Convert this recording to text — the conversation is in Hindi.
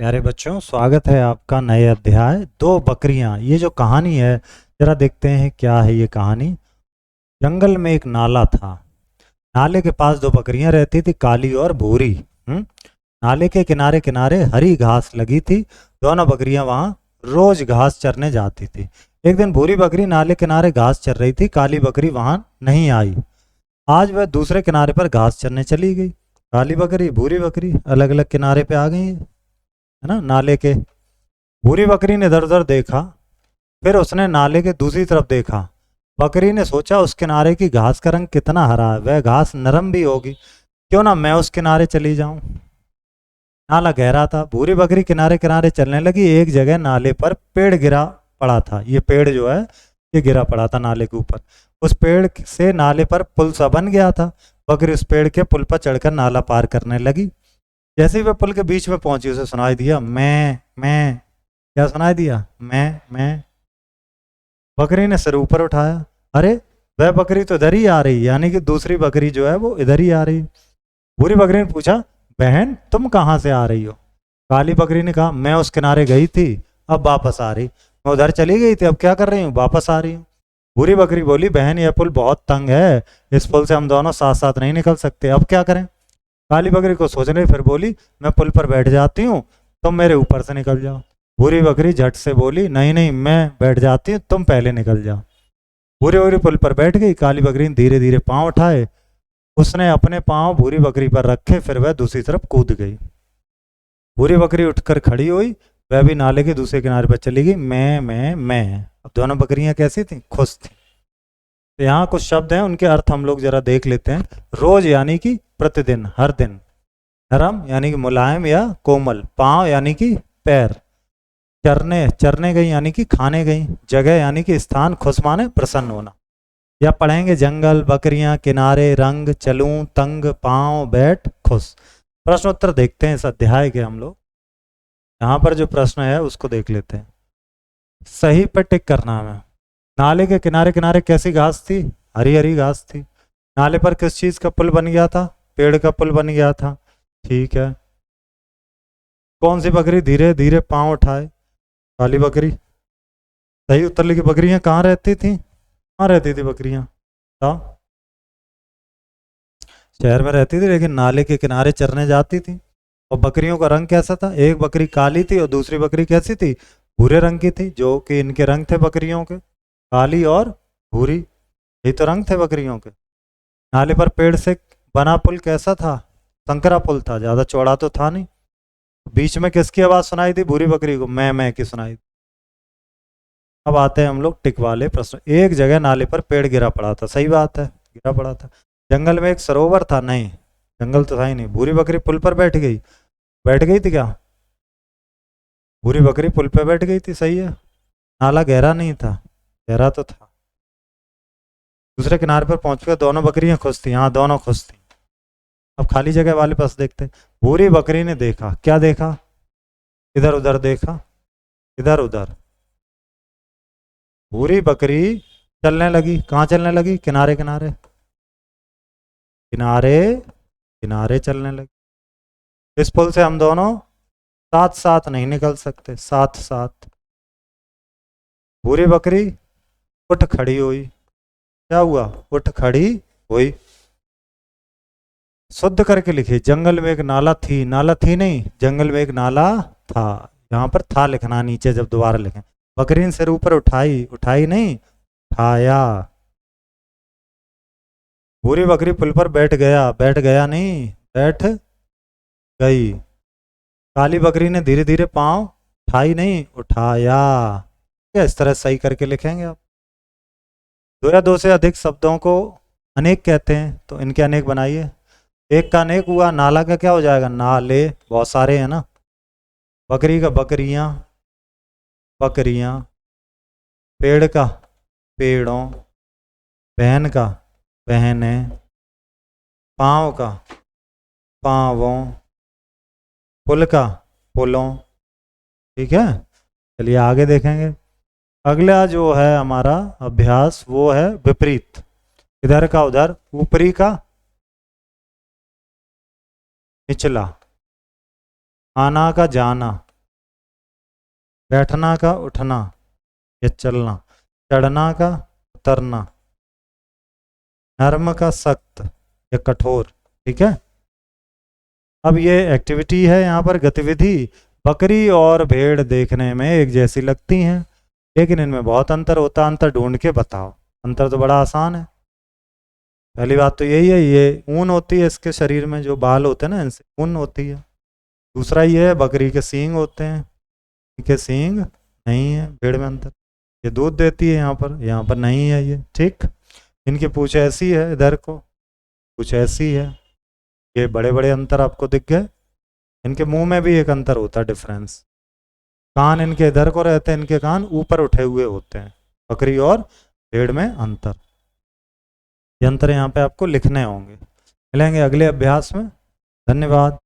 प्यारे बच्चों, स्वागत है आपका नए अध्याय दो बकरियां। ये जो कहानी है जरा देखते हैं क्या है ये कहानी। जंगल में एक नाला था। नाले के पास दो बकरियां रहती थी, काली और भूरी। नाले के किनारे किनारे हरी घास लगी थी। दोनों बकरियां वहां रोज घास चरने जाती थी। एक दिन भूरी बकरी नाले किनारे घास चर रही थी, काली बकरी वहां नहीं आई। आज वह दूसरे किनारे पर घास चरने चली गई। काली बकरी भूरी बकरी अलग अलग किनारे पे आ गई है ना, नाले के। भूरी बकरी ने इधर उधर देखा, फिर उसने नाले के दूसरी तरफ देखा। बकरी ने सोचा उस किनारे की घास का रंग कितना हरा है, वह घास नरम भी होगी, क्यों ना मैं उस किनारे चली जाऊं। नाला गहरा था। भूरी बकरी किनारे किनारे चलने लगी। एक जगह नाले पर पेड़ गिरा पड़ा था। ये पेड़ जो है ये गिरा पड़ा था नाले के ऊपर। उस पेड़ से नाले पर पुल सा बन गया था। बकरी उस पेड़ के पुल पर चढ़कर नाला पार करने लगी। जैसे ही वह पुल के बीच में पहुंची, उसे सुनाई दिया मैं। क्या सुनाई दिया? मैं। बकरी ने सिर ऊपर उठाया। अरे, वह बकरी तो इधर ही आ रही, यानी कि दूसरी बकरी जो है वो इधर ही आ रही। बुरी बकरी ने पूछा, बहन तुम कहाँ से आ रही हो? काली बकरी ने कहा, मैं उस किनारे गई थी, अब वापस आ रही। मैं उधर चली गई थी, अब क्या कर रही हूँ, वापस आ रही हूँ। बुरी बकरी बोली, बहन यह पुल बहुत तंग है, इस पुल से हम दोनों साथ साथ नहीं निकल सकते, अब क्या करें? काली बकरी को सोचने फिर बोली, मैं पुल पर बैठ जाती हूँ, तुम मेरे ऊपर से निकल जाओ। बुरी बकरी झट से बोली, नहीं नहीं, मैं बैठ जाती हूँ, तुम पहले निकल जाओ। बुरी बकरी पुल पर बैठ गई। काली बकरी ने धीरे धीरे पांव उठाए, उसने अपने पांव भूरी बकरी पर रखे, फिर वह दूसरी तरफ कूद गई। भूरी बकरी उठकर खड़ी हुई, वह भी नाले के दूसरे किनारे पर चली गई। मैं। अब दोनों बकरियां कैसी थी? खुश थी। तो यहाँ कुछ शब्द हैं, उनके अर्थ हम लोग जरा देख लेते हैं। रोज यानी कि प्रतिदिन, हर दिन। नरम यानी कि मुलायम या कोमल। पांव यानी कि पैर। चरने गई यानी कि खाने गई। जगह यानी कि स्थान। खुश माने प्रसन्न होना। या पढ़ेंगे, जंगल, बकरियां, किनारे, रंग, चलूं, तंग, पांव, बैठ, खुश। प्रश्न उत्तर देखते हैं इस अध्याय के हम लोग। यहाँ पर जो प्रश्न है उसको देख लेते हैं। सही पे टिक करना है। नाले के किनारे किनारे कैसी घास थी? हरी हरी घास थी। नाले पर किस चीज का पुल बन गया था? पेड़ का पुल बन गया था। ठीक है। कौन सी बकरी धीरे धीरे पांव उठाए? काली बकरी। सही उत्तर लिखी। बकरियां कहाँ रहती थी? कहाँ रहती थी बकरियां? शहर में रहती थी, लेकिन नाले के किनारे चरने जाती थी। और बकरियों का रंग कैसा था? एक बकरी काली थी और दूसरी बकरी कैसी थी? भूरे रंग की थी, जो कि इनके रंग थे बकरियों के, काली और भूरी। यही तो रंग थे बकरियों के। नाले पर पेड़ से बना पुल कैसा था? संकरा पुल था, ज्यादा चौड़ा तो था नहीं। बीच में किसकी आवाज सुनाई दी? भूरी बकरी को मैं की सुनाई दी। अब आते हैं हम लोग टिक वाले प्रश्न। एक जगह नाले पर पेड़ गिरा पड़ा था। सही बात है, गिरा पड़ा था। जंगल में एक सरोवर था। नहीं, जंगल तो था ही नहीं। भूरी बकरी पुल पर बैठ गई। बैठ गई थी क्या? भूरी बकरी पुल पर बैठ गई थी, सही है। नाला गहरा नहीं था, गहरा तो था। दूसरे किनारे पर पहुंचकर दोनों बकरियां खुश थी। हाँ, दोनों खुश थी। अब खाली जगह वाले पास देखते हैं। भूरी बकरी ने देखा। क्या देखा? इधर उधर देखा, इधर उधर। भूरी बकरी चलने लगी। कहाँ चलने लगी? किनारे किनारे। किनारे किनारे चलने लगी। इस पुल से हम दोनों साथ साथ नहीं निकल सकते, साथ साथ। भूरी बकरी उठ खड़ी हुई। क्या हुआ? उठ खड़ी हुई। शुद्ध करके लिखिए। जंगल में एक नाला थी। नाला थी नहीं, जंगल में एक नाला था। यहाँ पर था लिखना नीचे जब दोबारा लिखें। बकरी ने सिर ऊपर उठाई। उठाई नहीं, उठाया। भूरी बकरी पुल पर बैठ गया। बैठ गया नहीं, बैठ गई। काली बकरी ने धीरे धीरे पांव उठाई नहीं, उठाया। क्या इस तरह सही करके लिखेंगे आप? दो या दो से अधिक शब्दों को अनेक कहते हैं, तो इनके अनेक बनाइए। एक का अनेक हुआ, नाला का क्या हो जाएगा? नाले। बहुत सारे हैं ना। बकरी का बकरियां, बकरियां। पेड़ का पेड़ों, बहन का बहनें, पाँव का पाँवों, पुल का पुलों। ठीक है, चलिए आगे देखेंगे। अगला जो है हमारा अभ्यास वो है विपरीत। इधर का उधर, ऊपरी का निचला, आना का जाना, बैठना का उठना या चलना, चढ़ना का उतरना, नर्म का सख्त या कठोर। ठीक है। अब ये एक्टिविटी है, यहाँ पर गतिविधि। बकरी और भेड़ देखने में एक जैसी लगती हैं, लेकिन इनमें बहुत अंतर होता है। अंतर ढूंढ के बताओ। अंतर तो बड़ा आसान है। पहली बात तो यही है, ये ऊन होती है इसके शरीर में, जो बाल होते हैं ना इनसे ऊन होती है। दूसरा ये है, बकरी के सींग होते हैं, के सींग नहीं है भेड़ में। अंतर, ये दूध देती है यहाँ पर नहीं है ये। ठीक। इनकी पूंछ ऐसी है, इधर को पूंछ ऐसी है। ये बड़े बड़े अंतर आपको दिख गए। इनके मुंह में भी एक अंतर होता है, डिफरेंस। कान इनके इधर को रहते हैं, इनके कान ऊपर उठे हुए होते हैं। बकरी और भेड़ में अंतर, ये अंतर यहाँ पे आपको लिखने होंगे। मिलेंगे अगले अभ्यास में। धन्यवाद।